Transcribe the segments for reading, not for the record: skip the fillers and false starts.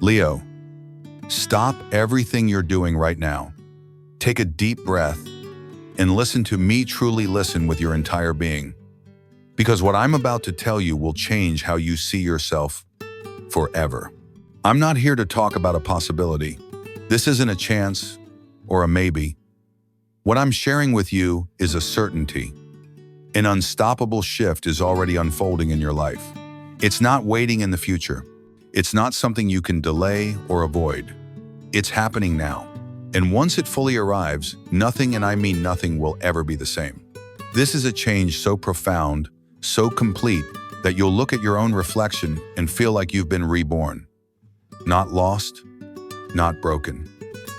Leo, stop everything you're doing right now. Take a deep breath and listen to me. Truly listen with your entire being. Because what I'm about to tell you will change how you see yourself forever. I'm not here to talk about a possibility. This isn't a chance or a maybe. What I'm sharing with you is a certainty. An unstoppable shift is already unfolding in your life. It's not waiting in the future. It's not something you can delay or avoid. It's happening now. And once it fully arrives, nothing, and I mean nothing, will ever be the same. This is a change so profound, so complete, that you'll look at your own reflection and feel like you've been reborn. Not lost, not broken,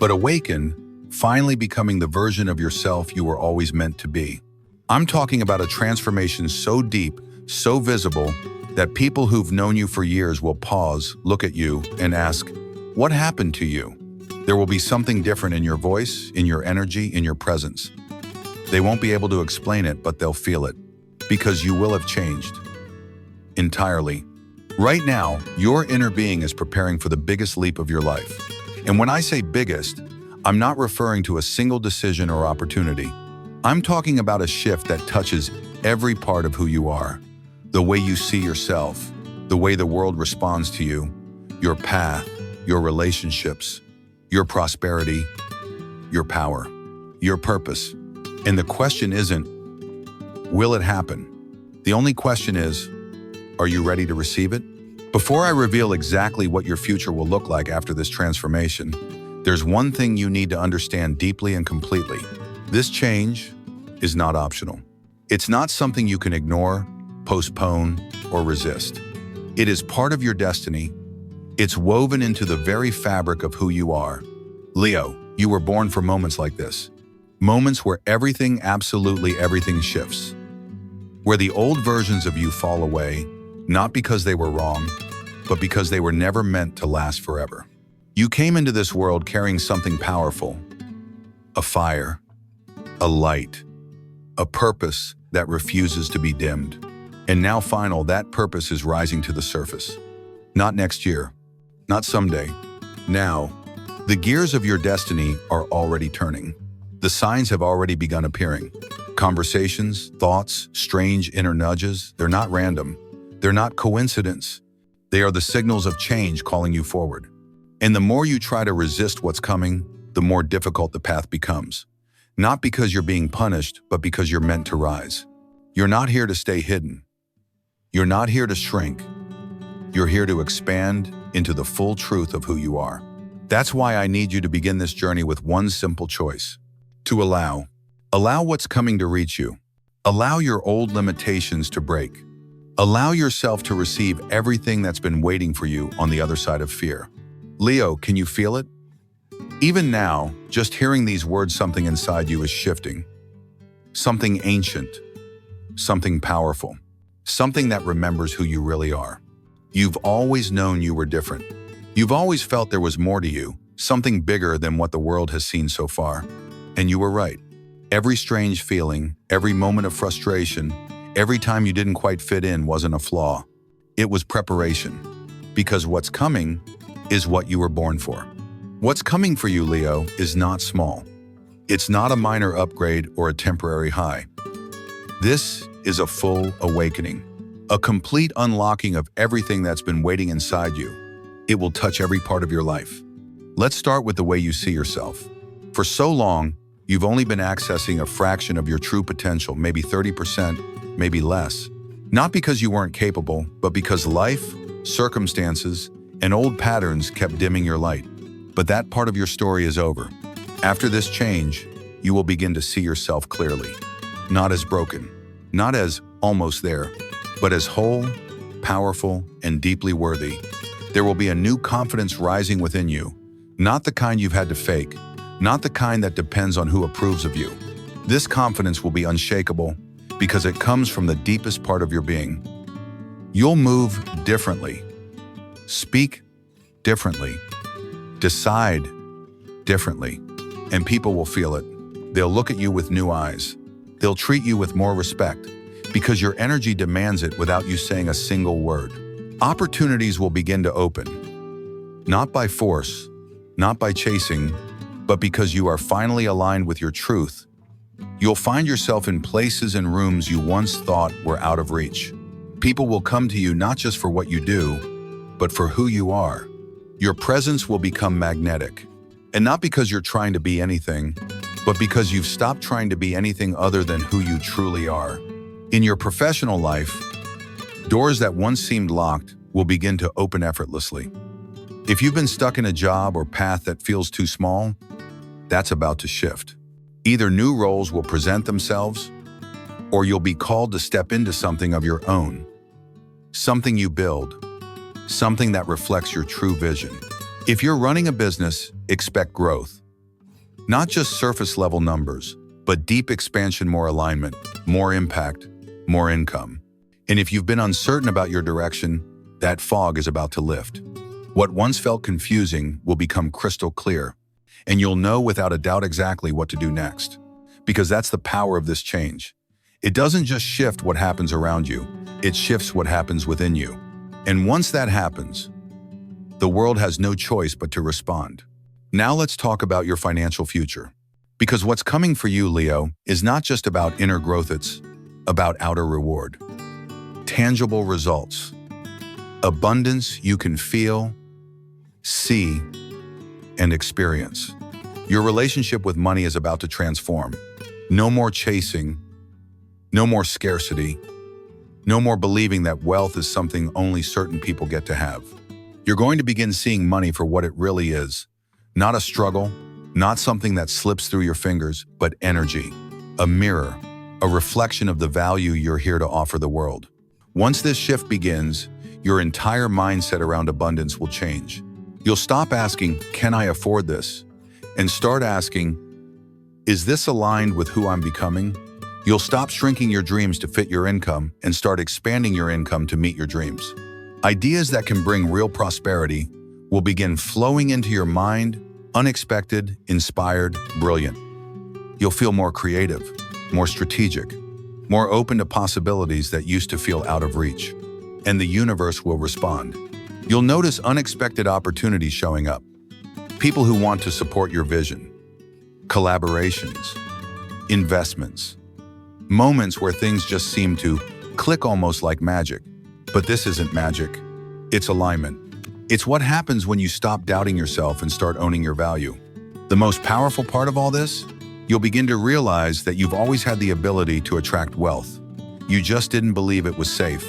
but awakened, finally becoming the version of yourself you were always meant to be. I'm talking about a transformation so deep, so visible, that people who've known you for years will pause, look at you, and ask, "What happened to you?" There will be something different in your voice, in your energy, in your presence. They won't be able to explain it, but they'll feel it, because you will have changed entirely. Right now, your inner being is preparing for the biggest leap of your life. And when I say biggest, I'm not referring to a single decision or opportunity. I'm talking about a shift that touches every part of who you are. The way you see yourself, the way the world responds to you, your path, your relationships, your prosperity, your power, your purpose. And the question isn't, will it happen? The only question is, are you ready to receive it? Before I reveal exactly what your future will look like after this transformation, there's one thing you need to understand deeply and completely. This change is not optional. It's not something you can ignore, postpone, or resist. It is part of your destiny. It's woven into the very fabric of who you are. Leo, you were born for moments like this. Moments where everything, absolutely everything, shifts. Where the old versions of you fall away, not because they were wrong, but because they were never meant to last forever. You came into this world carrying something powerful. A fire, a light, a purpose that refuses to be dimmed. And now that purpose is rising to the surface. Not next year, not someday, now. The gears of your destiny are already turning. The signs have already begun appearing. Conversations, thoughts, strange inner nudges, they're not random. They're not coincidence. They are the signals of change calling you forward. And the more you try to resist what's coming, the more difficult the path becomes. Not because you're being punished, but because you're meant to rise. You're not here to stay hidden. You're not here to shrink. You're here to expand into the full truth of who you are. That's why I need you to begin this journey with one simple choice. To allow. Allow what's coming to reach you. Allow your old limitations to break. Allow yourself to receive everything that's been waiting for you on the other side of fear. Leo, can you feel it? Even now, just hearing these words, something inside you is shifting. Something ancient. Something powerful. Something that remembers who you really are. You've always known you were different. You've always felt there was more to you, something bigger than what the world has seen so far. And you were right. Every strange feeling, every moment of frustration, every time you didn't quite fit in wasn't a flaw. It was preparation. Because what's coming is what you were born for. What's coming for you, Leo, is not small. It's not a minor upgrade or a temporary high. This is a full awakening, a complete unlocking of everything that's been waiting inside you. It will touch every part of your life. Let's start with the way you see yourself. For so long, you've only been accessing a fraction of your true potential, maybe 30%, maybe less. Not because you weren't capable, but because life, circumstances, and old patterns kept dimming your light. But that part of your story is over. After this change, you will begin to see yourself clearly. Not as broken, not as almost there, but as whole, powerful, and deeply worthy. There will be a new confidence rising within you, not the kind you've had to fake, not the kind that depends on who approves of you. This confidence will be unshakable because it comes from the deepest part of your being. You'll move differently, speak differently, decide differently, and people will feel it. They'll look at you with new eyes. They'll treat you with more respect because your energy demands it without you saying a single word. Opportunities will begin to open. Not by force, not by chasing, but because you are finally aligned with your truth. You'll find yourself in places and rooms you once thought were out of reach. People will come to you not just for what you do, but for who you are. Your presence will become magnetic. And not because you're trying to be anything, but because you've stopped trying to be anything other than who you truly are. In your professional life, doors that once seemed locked will begin to open effortlessly. If you've been stuck in a job or path that feels too small, that's about to shift. Either new roles will present themselves, or you'll be called to step into something of your own. Something you build, something that reflects your true vision. If you're running a business, expect growth. Not just surface-level numbers, but deep expansion, more alignment, more impact, more income. And if you've been uncertain about your direction, that fog is about to lift. What once felt confusing will become crystal clear, and you'll know without a doubt exactly what to do next. Because that's the power of this change. It doesn't just shift what happens around you, it shifts what happens within you. And once that happens, the world has no choice but to respond. Now let's talk about your financial future. Because what's coming for you, Leo, is not just about inner growth, it's about outer reward. Tangible results. Abundance you can feel, see, and experience. Your relationship with money is about to transform. No more chasing, no more scarcity, no more believing that wealth is something only certain people get to have. You're going to begin seeing money for what it really is. Not a struggle, not something that slips through your fingers, but energy, a mirror, a reflection of the value you're here to offer the world. Once this shift begins, your entire mindset around abundance will change. You'll stop asking, "Can I afford this?" and start asking, "Is this aligned with who I'm becoming?" You'll stop shrinking your dreams to fit your income and start expanding your income to meet your dreams. Ideas that can bring real prosperity will begin flowing into your mind, unexpected, inspired, brilliant. You'll feel more creative, more strategic, more open to possibilities that used to feel out of reach. And the universe will respond. You'll notice unexpected opportunities showing up. People who want to support your vision. Collaborations. Investments. Moments where things just seem to click almost like magic. But this isn't magic. It's alignment. It's what happens when you stop doubting yourself and start owning your value. The most powerful part of all this? You'll begin to realize that you've always had the ability to attract wealth. You just didn't believe it was safe,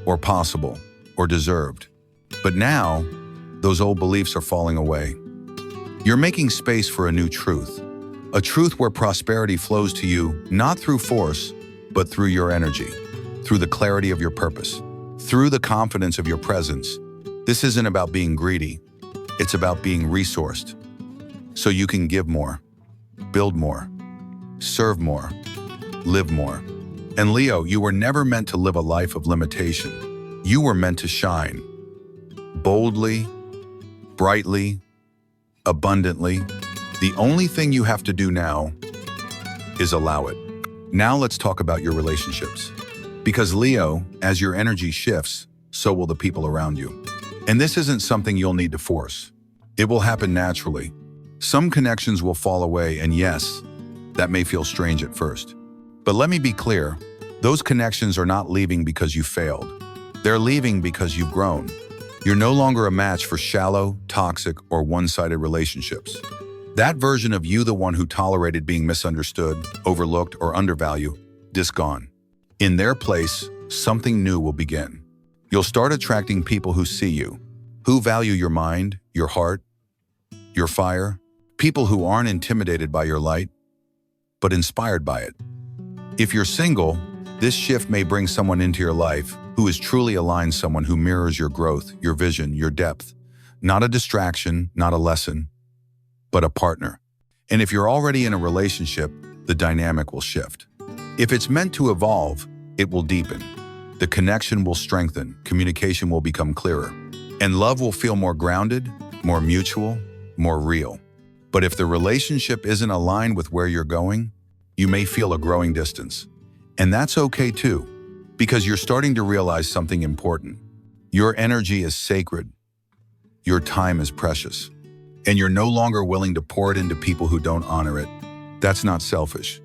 or possible, or deserved. But now, those old beliefs are falling away. You're making space for a new truth. A truth where prosperity flows to you not through force, but through your energy, through the clarity of your purpose, through the confidence of your presence. This isn't about being greedy. It's about being resourced. So you can give more, build more, serve more, live more. And Leo, you were never meant to live a life of limitation. You were meant to shine. Boldly, brightly, abundantly. The only thing you have to do now is allow it. Now let's talk about your relationships. Because Leo, as your energy shifts, so will the people around you. And this isn't something you'll need to force. It will happen naturally. Some connections will fall away, and yes, that may feel strange at first. But let me be clear, those connections are not leaving because you failed. They're leaving because you've grown. You're no longer a match for shallow, toxic, or one-sided relationships. That version of you, the one who tolerated being misunderstood, overlooked, or undervalued, is gone. In their place, something new will begin. You'll start attracting people who see you, who value your mind, your heart, your fire, people who aren't intimidated by your light, but inspired by it. If you're single, this shift may bring someone into your life who is truly aligned, someone who mirrors your growth, your vision, your depth. Not a distraction, not a lesson, but a partner. And if you're already in a relationship, the dynamic will shift. If it's meant to evolve, it will deepen. The connection will strengthen, communication will become clearer, and love will feel more grounded, more mutual, more real. But if the relationship isn't aligned with where you're going, you may feel a growing distance. And that's okay too, because you're starting to realize something important. Your energy is sacred. your time is precious. And you're no longer willing to pour it into people who don't honor it. That's not selfish.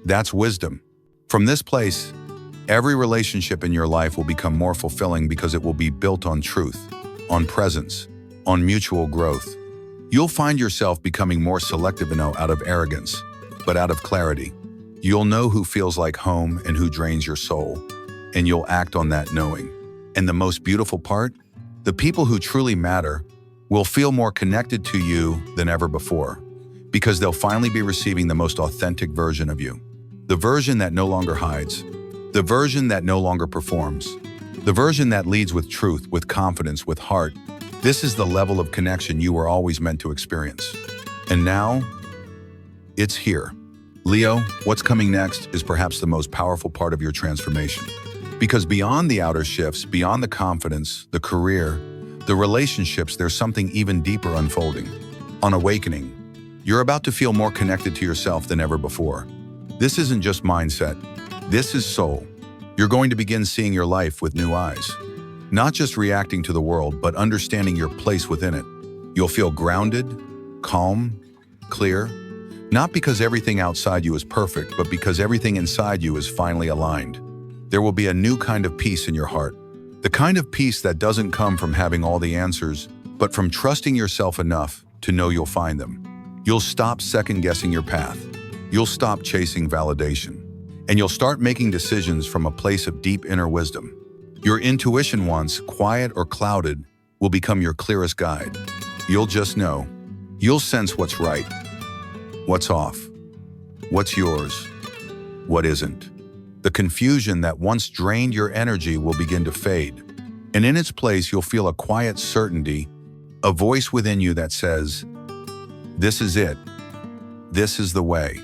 That's wisdom. From this place, every relationship in your life will become more fulfilling because it will be built on truth, on presence, on mutual growth. You'll find yourself becoming more selective out of arrogance, but out of clarity. You'll know who feels like home and who drains your soul, and you'll act on that knowing. And the most beautiful part? The people who truly matter will feel more connected to you than ever before, because they'll finally be receiving the most authentic version of you. The version that no longer hides, the version that no longer performs, the version that leads with truth, with confidence, with heart. This is the level of connection you were always meant to experience. And now, it's here. Leo, what's coming next is perhaps the most powerful part of your transformation. Because beyond the outer shifts, beyond the confidence, the career, the relationships, there's something even deeper unfolding. On awakening, you're about to feel more connected to yourself than ever before. This isn't just mindset. This is soul. You're going to begin seeing your life with new eyes. Not just reacting to the world, but understanding your place within it. You'll feel grounded, calm, clear, not because everything outside you is perfect, but because everything inside you is finally aligned. There will be a new kind of peace in your heart. The kind of peace that doesn't come from having all the answers, but from trusting yourself enough to know you'll find them. You'll stop second-guessing your path. You'll stop chasing validation. And you'll start making decisions from a place of deep inner wisdom. Your intuition, once quiet or clouded, will become your clearest guide. You'll just know. You'll sense what's right, what's off, what's yours, what isn't. The confusion that once drained your energy will begin to fade. And in its place, you'll feel a quiet certainty, a voice within you that says, "This is it. This is the way."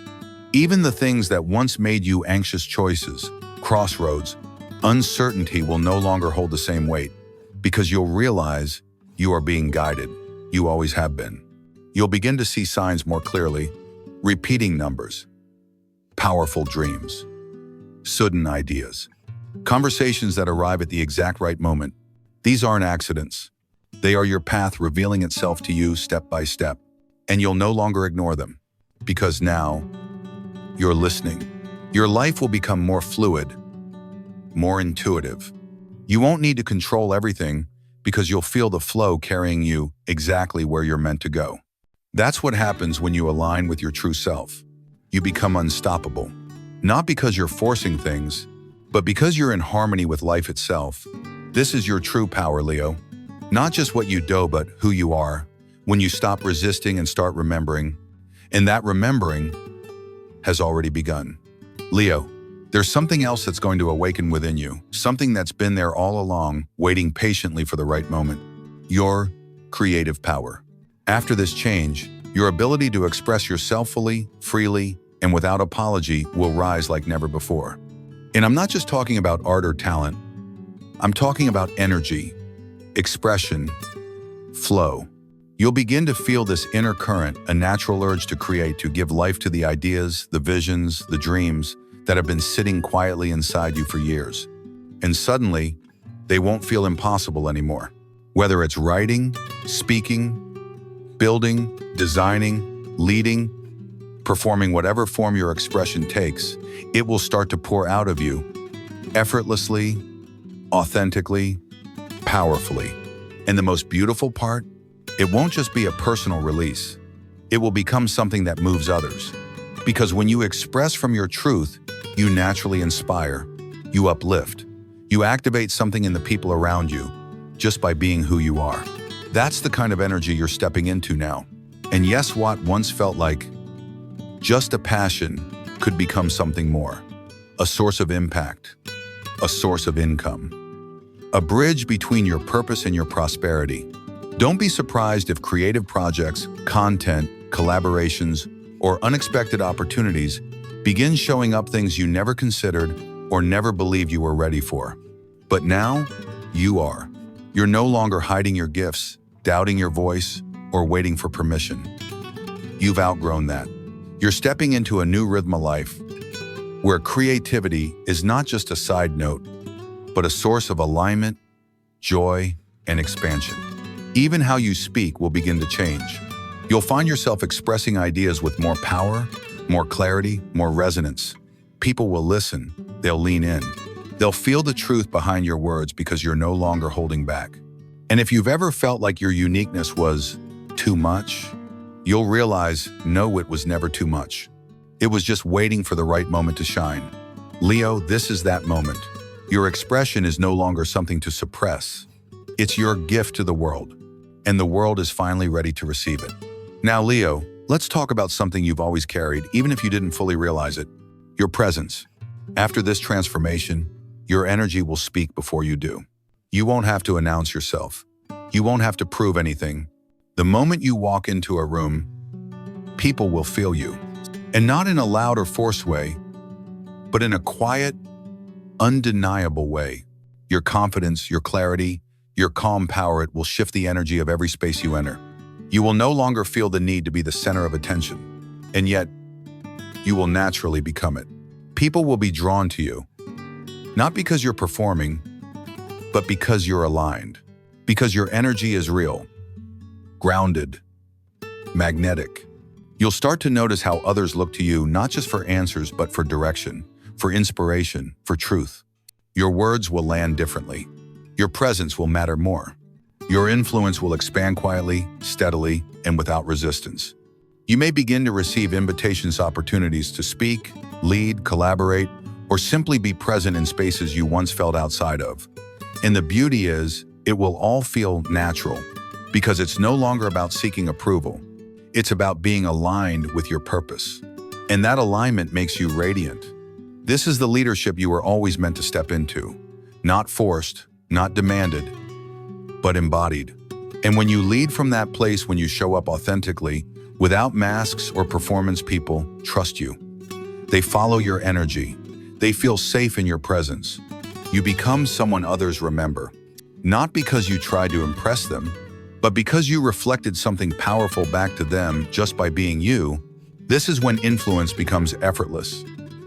Even the things that once made you anxious choices, crossroads, uncertainty will no longer hold the same weight, because you'll realize you are being guided. You always have been. You'll begin to see signs more clearly, repeating numbers, powerful dreams, sudden ideas, conversations that arrive at the exact right moment. These aren't accidents. They are your path revealing itself to you step by step, and you'll no longer ignore them, because now you're listening. Your life will become more fluid, more intuitive. You won't need to control everything because you'll feel the flow carrying you exactly where you're meant to go. That's what happens when you align with your true self. You become unstoppable, not because you're forcing things, but because you're in harmony with life itself. This is your true power, Leo. Not just what you do, but who you are when you stop resisting and start remembering. And that remembering has already begun. Leo, there's something else that's going to awaken within you, something that's been there all along, waiting patiently for the right moment. Your creative power. After this change, your ability to express yourself fully, freely, and without apology will rise like never before. And I'm not just talking about art or talent. I'm talking about energy, expression, flow. You'll begin to feel this inner current, a natural urge to create, to give life to the ideas, the visions, the dreams that have been sitting quietly inside you for years. And suddenly, they won't feel impossible anymore. Whether it's writing, speaking, building, designing, leading, performing whatever form your expression takes, it will start to pour out of you, effortlessly, authentically, powerfully. And the most beautiful part, it won't just be a personal release. It will become something that moves others. Because when you express from your truth, you naturally inspire, you uplift, you activate something in the people around you just by being who you are. That's the kind of energy you're stepping into now. And yes, what once felt like just a passion could become something more. A source of impact, a source of income, a bridge between your purpose and your prosperity. Don't be surprised if creative projects, content, collaborations, or unexpected opportunities begin showing up, things you never considered or never believed you were ready for. But now, you are. You're no longer hiding your gifts, doubting your voice, or waiting for permission. You've outgrown that. You're stepping into a new rhythm of life, where creativity is not just a side note, but a source of alignment, joy, and expansion. Even how you speak will begin to change. You'll find yourself expressing ideas with more power, more clarity, more resonance. People will listen. They'll lean in. They'll feel the truth behind your words because you're no longer holding back. And if you've ever felt like your uniqueness was too much, you'll realize, no, it was never too much. It was just waiting for the right moment to shine. Leo, this is that moment. Your expression is no longer something to suppress. It's your gift to the world, and the world is finally ready to receive it. Now, Leo, let's talk about something you've always carried, even if you didn't fully realize it. Your presence. After this transformation, your energy will speak before you do. You won't have to announce yourself. You won't have to prove anything. The moment you walk into a room, people will feel you. And not in a loud or forced way, but in a quiet, undeniable way. Your confidence, your clarity, your calm power, it will shift the energy of every space you enter. You will no longer feel the need to be the center of attention, and yet you will naturally become it. People will be drawn to you, not because you're performing, but because you're aligned, because your energy is real, grounded, magnetic. You'll start to notice how others look to you not just for answers, but for direction, for inspiration, for truth. Your words will land differently. Your presence will matter more. Your influence will expand quietly, steadily, and without resistance. You may begin to receive invitations, opportunities to speak, lead, collaborate, or simply be present in spaces you once felt outside of. And the beauty is, it will all feel natural, because it's no longer about seeking approval. It's about being aligned with your purpose. And that alignment makes you radiant. This is the leadership you were always meant to step into. Not forced, not demanded, but embodied. And when you lead from that place, when you show up authentically, without masks or performance, people trust you. They follow your energy. They feel safe in your presence. You become someone others remember, not because you tried to impress them, but because you reflected something powerful back to them just by being you. This is when influence becomes effortless,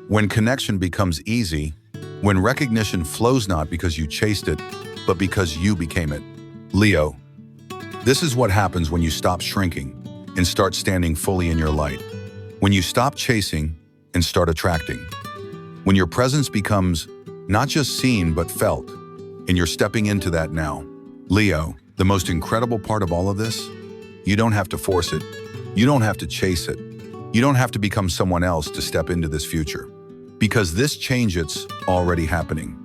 when connection becomes easy, when recognition flows not because you chased it, but because you became it. Leo, this is what happens when you stop shrinking and start standing fully in your light. When you stop chasing and start attracting. When your presence becomes not just seen, but felt, and you're stepping into that now. Leo, the most incredible part of all of this, you don't have to force it. You don't have to chase it. You don't have to become someone else to step into this future. Because this change, it's already happening.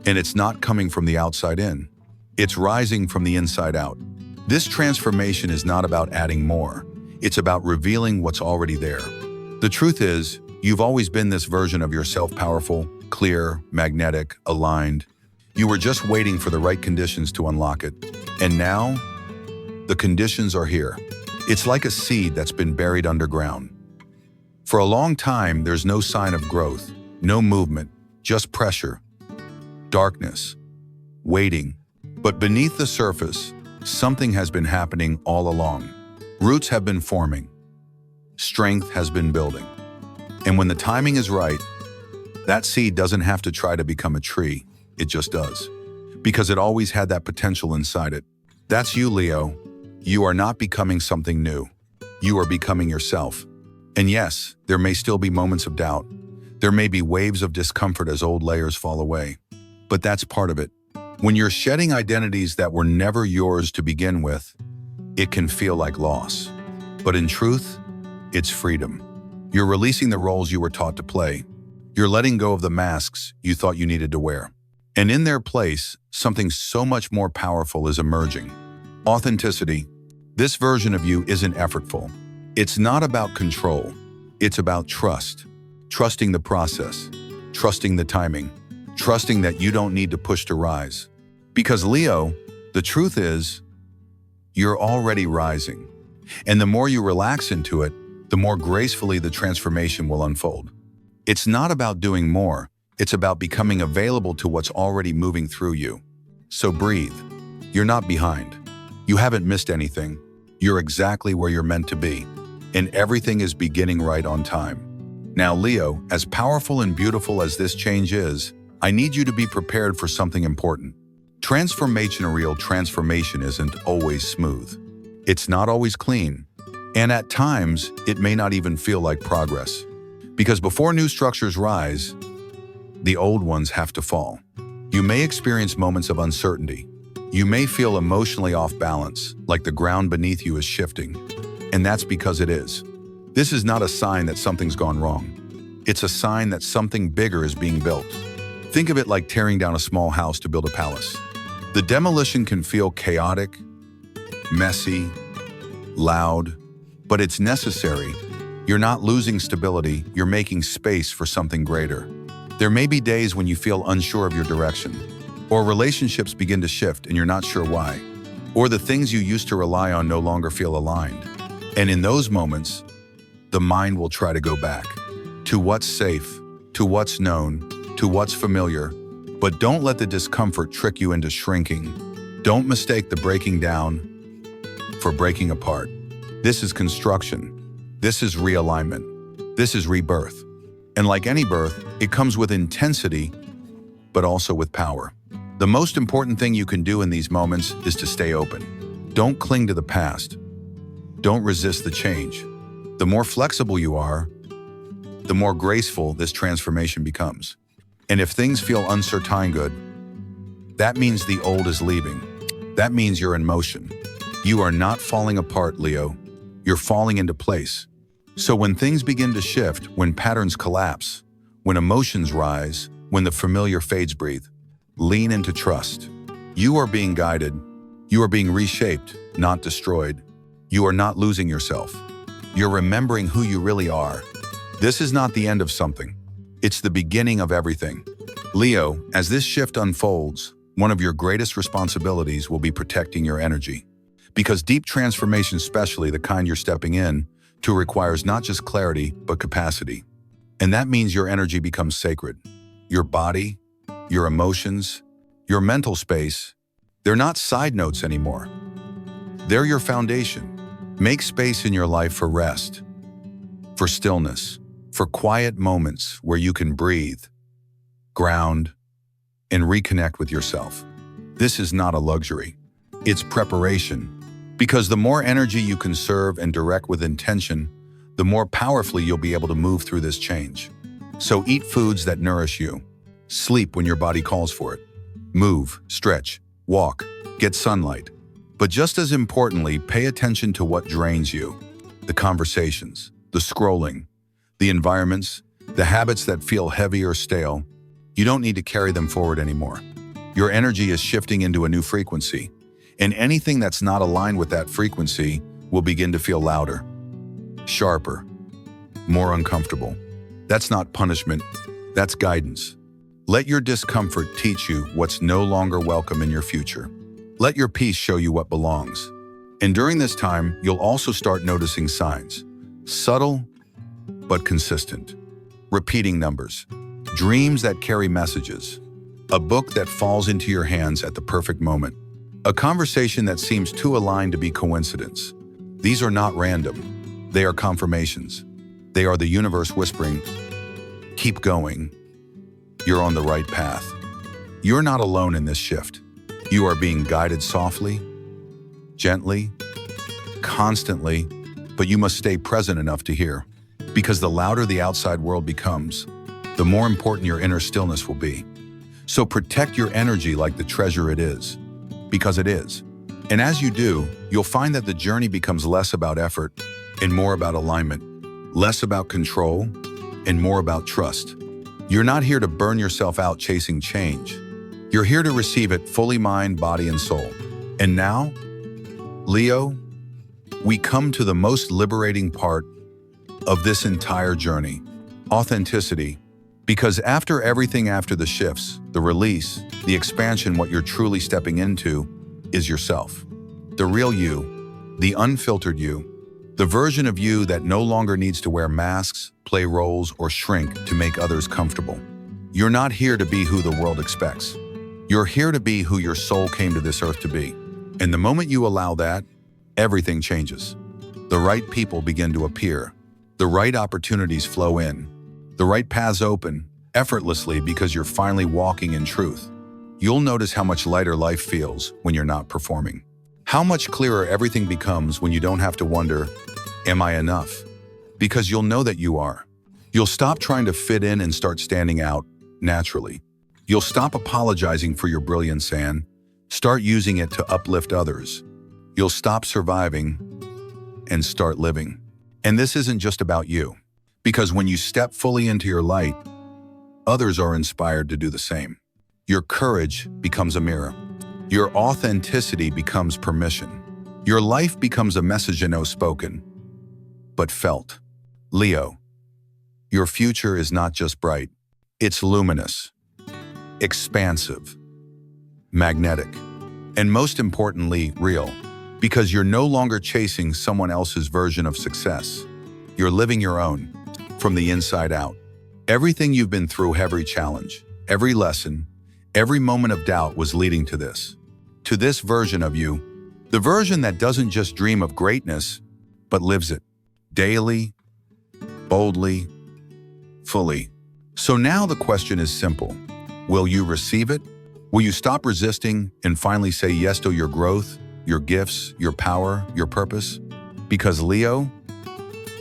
And it's not coming from the outside in. It's rising from the inside out. This transformation is not about adding more. It's about revealing what's already there. The truth is, you've always been this version of yourself, powerful, clear, magnetic, aligned. You were just waiting for the right conditions to unlock it. And now, the conditions are here. It's like a seed that's been buried underground. For a long time, there's no sign of growth, no movement, just pressure, darkness, waiting. But beneath the surface, something has been happening all along. Roots have been forming. Strength has been building. And when the timing is right, that seed doesn't have to try to become a tree. It just does. Because it always had that potential inside it. That's you, Leo. You are not becoming something new. You are becoming yourself. And yes, there may still be moments of doubt. There may be waves of discomfort as old layers fall away. But that's part of it. When you're shedding identities that were never yours to begin with, it can feel like loss. But in truth, it's freedom. You're releasing the roles you were taught to play. You're letting go of the masks you thought you needed to wear. And in their place, something so much more powerful is emerging. Authenticity. This version of you isn't effortful. It's not about control. It's about trust. Trusting the process. Trusting the timing. Trusting that you don't need to push to rise. Because Leo, the truth is, you're already rising. And the more you relax into it, the more gracefully the transformation will unfold. It's not about doing more. It's about becoming available to what's already moving through you. So breathe. You're not behind. You haven't missed anything. You're exactly where you're meant to be. And everything is beginning right on time. Now, Leo, as powerful and beautiful as this change is, I need you to be prepared for something important. Transformation, a real transformation, isn't always smooth. It's not always clean. And at times, it may not even feel like progress. Because before new structures rise, the old ones have to fall. You may experience moments of uncertainty. You may feel emotionally off balance, like the ground beneath you is shifting. And that's because it is. This is not a sign that something's gone wrong. It's a sign that something bigger is being built. Think of it like tearing down a small house to build a palace. The demolition can feel chaotic, messy, loud, but it's necessary. You're not losing stability, you're making space for something greater. There may be days when you feel unsure of your direction, or relationships begin to shift and you're not sure why, or the things you used to rely on no longer feel aligned. And in those moments, the mind will try to go back to what's safe, to what's known, to what's familiar. But don't let the discomfort trick you into shrinking. Don't mistake the breaking down for breaking apart. This is construction. This is realignment. This is rebirth. And like any birth, it comes with intensity, but also with power. The most important thing you can do in these moments is to stay open. Don't cling to the past. Don't resist the change. The more flexible you are, the more graceful this transformation becomes. And if things feel uncertain good, that means the old is leaving. That means you're in motion. You are not falling apart, Leo. You're falling into place. So when things begin to shift, when patterns collapse, when emotions rise, when the familiar fades, breathe. Lean into trust. You are being guided. You are being reshaped, not destroyed. You are not losing yourself. You're remembering who you really are. This is not the end of something. It's the beginning of everything. Leo, as this shift unfolds, one of your greatest responsibilities will be protecting your energy. Because deep transformation, especially the kind you're stepping in to, requires not just clarity, but capacity. And that means your energy becomes sacred. Your body, your emotions, your mental space, they're not side notes anymore. They're your foundation. Make space in your life for rest, for stillness, for quiet moments where you can breathe, ground, and reconnect with yourself. This is not a luxury. It's preparation. Because the more energy you conserve and direct with intention, the more powerfully you'll be able to move through this change. So eat foods that nourish you. Sleep when your body calls for it. Move, stretch, walk, get sunlight. But just as importantly, pay attention to what drains you. The conversations, the scrolling, the environments, the habits that feel heavy or stale. You don't need to carry them forward anymore. Your energy is shifting into a new frequency, and anything that's not aligned with that frequency will begin to feel louder, sharper, more uncomfortable. That's not punishment, that's guidance. Let your discomfort teach you what's no longer welcome in your future. Let your peace show you what belongs. And during this time, you'll also start noticing signs. Subtle, but consistent. Repeating numbers. Dreams that carry messages. A book that falls into your hands at the perfect moment. A conversation that seems too aligned to be coincidence. These are not random. They are confirmations. They are the universe whispering, keep going. You're on the right path. You're not alone in this shift. You are being guided softly, gently, constantly, but you must stay present enough to hear. Because the louder the outside world becomes, the more important your inner stillness will be. So protect your energy like the treasure it is, because it is. And as you do, you'll find that the journey becomes less about effort and more about alignment, less about control and more about trust. You're not here to burn yourself out chasing change. You're here to receive it fully, mind, body, and soul. And now, Leo, we come to the most liberating part of this entire journey, authenticity. Because after everything, after the shifts, the release, the expansion, what you're truly stepping into is yourself. The real you, the unfiltered you, the version of you that no longer needs to wear masks, play roles, or shrink to make others comfortable. You're not here to be who the world expects. You're here to be who your soul came to this earth to be. And the moment you allow that, everything changes. The right people begin to appear. The right opportunities flow in. The right paths open, effortlessly, because you're finally walking in truth. you'll notice how much lighter life feels when you're not performing. How much clearer everything becomes when you don't have to wonder, am I enough? Because you'll know that you are. You'll stop trying to fit in and start standing out naturally. You'll stop apologizing for your brilliance and start using it to uplift others. You'll stop surviving and start living. And this isn't just about you, because when you step fully into your light, others are inspired to do the same. Your courage becomes a mirror. Your authenticity becomes permission. Your life becomes a message no spoken, but felt. Leo, your future is not just bright, it's luminous, expansive, magnetic, and most importantly, real, because you're no longer chasing someone else's version of success. You're living your own, from the inside out. Everything you've been through, every challenge, every lesson, every moment of doubt was leading to this version of you, the version that doesn't just dream of greatness, but lives it daily, boldly, fully. So now the question is simple. Will you receive it? Will you stop resisting and finally say yes to your growth, your gifts, your power, your purpose? Because Leo,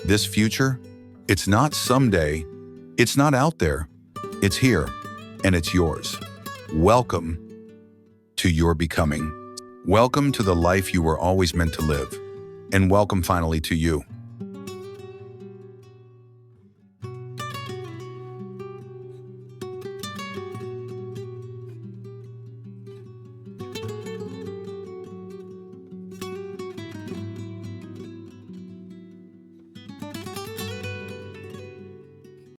this future, it's not someday, it's not out there, it's here, and it's yours. Welcome to your becoming. Welcome to the life you were always meant to live. And welcome finally to you.